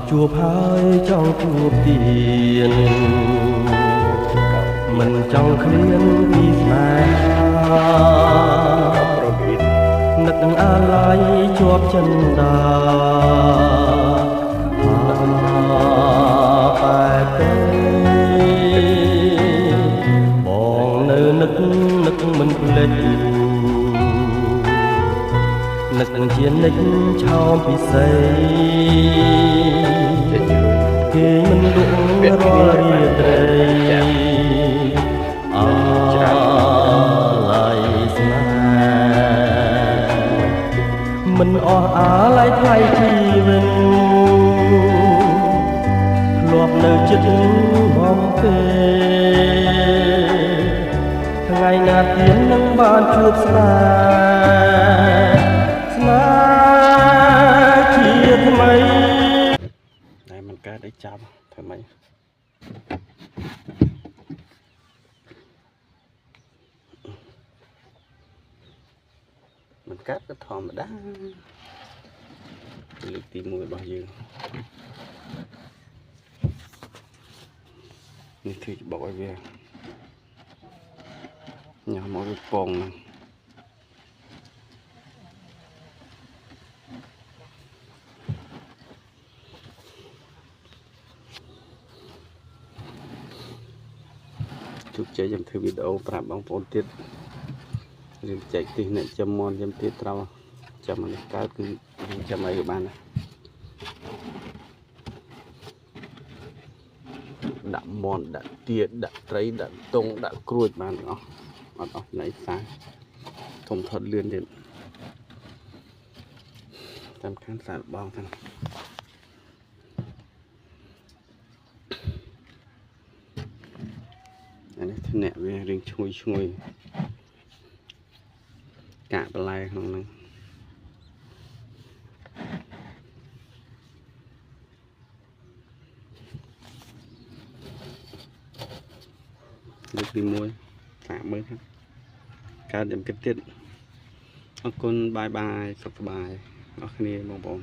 ជួបហើយចង់ជួបទៀតមិនចង់ឃ្លានពីស្នេហានឹកអាឡ័យជាប់ចិន្តាបែបទេបងនៅនឹកមិនភ្លេចនឹកជានិចឆោមពិសេសគេមិនលក់រាល់រាត្រីអាឡ័យស្នេហ៍មិនអស់អាឡ័យថ្លៃជីវិតធ្លាប់នៅចិត្តបំពេថ្ងៃណាទៀតនឹងបានជួបស្នេហ៍ជាថ្មីតែมันកើតឲ្យចាប់ធ្វើម៉េចมันកើតក៏ធម្មតាលើកទី1របស់យើងនេះគឺច្បុកឲ្យវាញ៉ាំមកវាពងហ្នឹងជោគជ័យខ្ញុំធ្វើវីដេអូប្រាប់បងប្អូនទៀតរឿងចែកទិសអ្នកចាំមន់ខ្ញុំទៀតត្រូវចាំនេះកើតគឺចាំអីក៏បានដែរដាក់មន់ដាក់ទាដាក់ត្រីដាក់តុងដាក់ក្រួចបានទាំងអស់អត់អស់ណៃសាធំថត់លឿនទៀតសំខាន់សាកបងហ្នឹងអានេះធ្នាក់វារៀងឈ្ងុយកាកបន្លែក្នុងហ្នឹងលើកទី1សាកមើលครับកើតខ្ញុំគិតទៀតអរគុណបាយសុខសប្បាយអរគ្នាបងប្អូន